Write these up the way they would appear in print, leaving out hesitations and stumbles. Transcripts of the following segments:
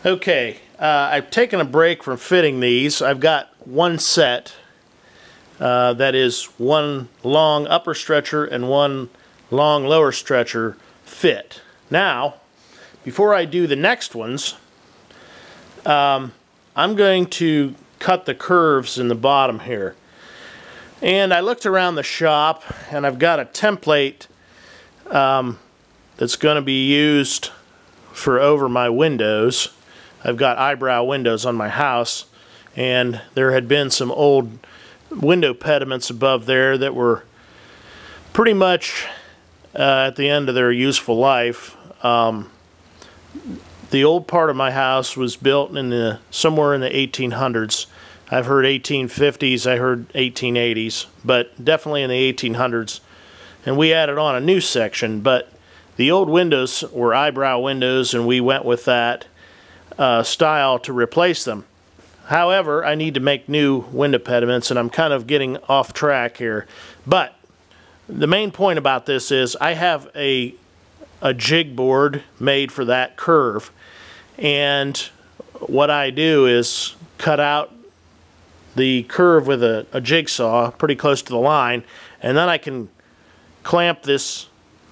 Okay, I've taken a break from fitting these. I've got one set that is one long upper stretcher and one long lower stretcher fit. Now, before I do the next ones, I'm going to cut the curves in the bottom here. And I looked around the shop and I've got a template that's going to be used for over my windows. I've got eyebrow windows on my house, and there had been some old window pediments above there that were pretty much at the end of their useful life. The old part of my house was built in somewhere in the 1800s. I've heard 1850s, I heard 1880s, but definitely in the 1800s. And we added on a new section, but the old windows were eyebrow windows, and we went with that style to replace them. However, I need to make new window pediments, and I'm kind of getting off track here. But the main point about this is I have a jig board made for that curve, and what I do is cut out the curve with a jigsaw pretty close to the line, and then I can clamp this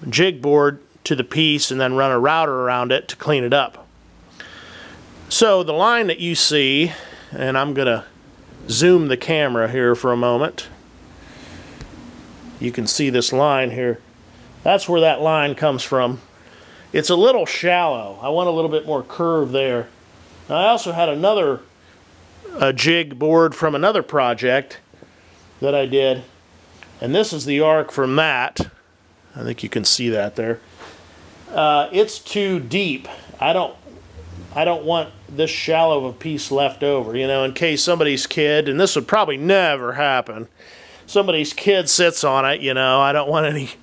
jig board to the piece and then run a router around it to clean it up. So the line that you see, and I'm going to zoom the camera here for a moment. You can see this line here. That's where that line comes from. It's a little shallow. I want a little bit more curve there. Now, I also had another jig board from another project that I did, and this is the arc from that. I think you can see that there. It's too deep. I don't want this shallow of a piece left over, you know, in case somebody's kid, and this would probably never happen, somebody's kid sits on it, you know. I don't want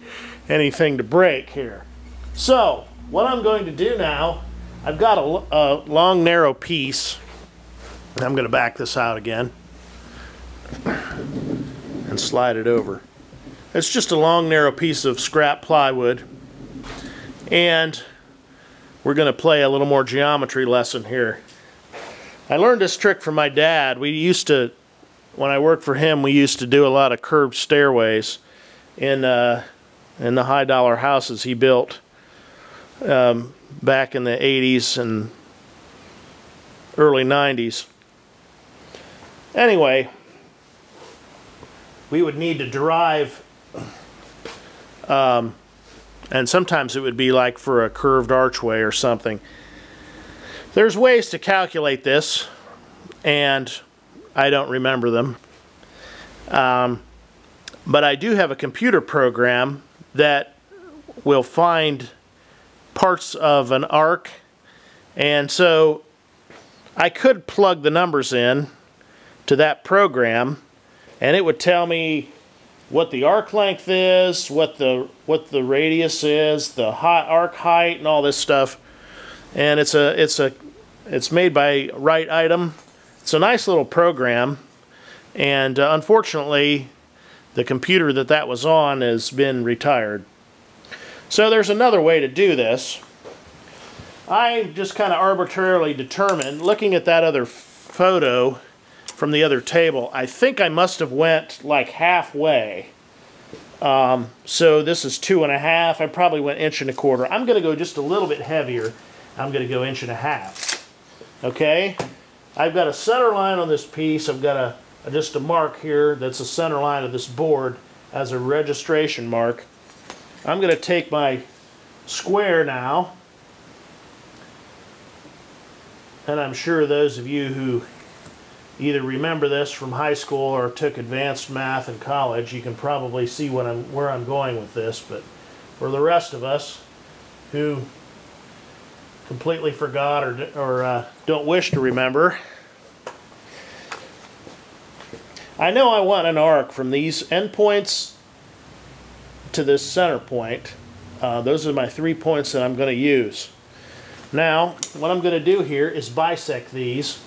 anything to break here. So what I'm going to do now, I've got a long narrow piece, and I'm going to back this out again and slide it over. It's just a long narrow piece of scrap plywood, and we're going to play a little more geometry lesson here. I learned this trick from my dad. We used to, when I worked for him, we used to do a lot of curved stairways in the high-dollar houses he built back in the 80s and early 90s. Anyway, we would need to drive, and sometimes it would be like for a curved archway or something. There's ways to calculate this, and I don't remember them. But I do have a computer program that will find parts of an arc, and so I could plug the numbers in to that program, and it would tell me what the arc length is, what the radius is, the arc height, and all this stuff. And it's made by Right Item. It's a nice little program, and unfortunately, the computer that was on has been retired. So there's another way to do this. I just kind of arbitrarily determined, looking at that other photo from the other table, I think I must have went like halfway. So this is 2.5. I probably went 1.25 inches. I'm going to go just a little bit heavier. I'm going to go 1.5 inches. Okay? I've got a center line on this piece. I've got just a mark here that's a center line of this board as a registration mark. I'm going to take my square now, and I'm sure those of you who either remember this from high school or took advanced math in college, you can probably see where I'm going with this. But for the rest of us who completely forgot or don't wish to remember, I know I want an arc from these endpoints to this center point. Those are my 3 points that I'm going to use. Now, what I'm going to do here is bisect these.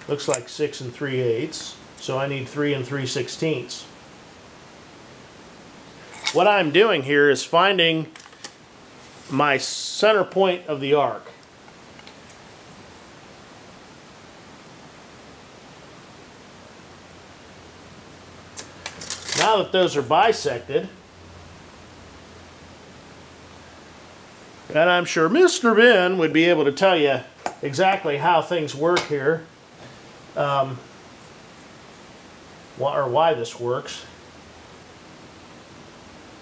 Looks like 6 3/8, so I need 3 3/16. What I'm doing here is finding my center point of the arc. Now that those are bisected, and I'm sure Mr. Ben would be able to tell you exactly how things work here, or why this works.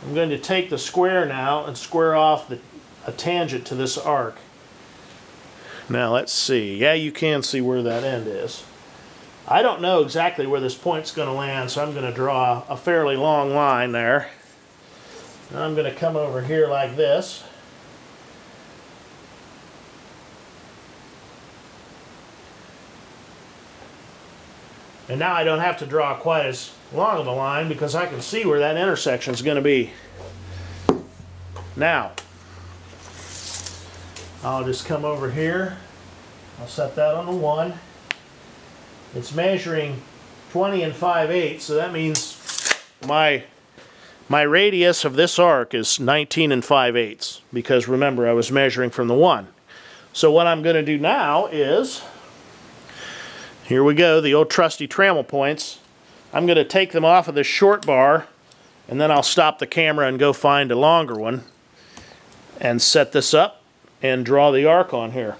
I'm going to take the square now and square off a tangent to this arc. Now let's see. Yeah, you can see where that end is. I don't know exactly where this point's going to land, so I'm going to draw a fairly long line there. Now I'm going to come over here like this. And now I don't have to draw quite as long of a line because I can see where that intersection is going to be. Now, I'll just come over here. I'll set that on the 1. It's measuring 20 5/8, so that means my radius of this arc is 19 5/8, because remember I was measuring from the 1. So what I'm going to do now is, here we go, the old trusty trammel points. I'm going to take them off of this short bar, and then I'll stop the camera and go find a longer one and set this up and draw the arc on here.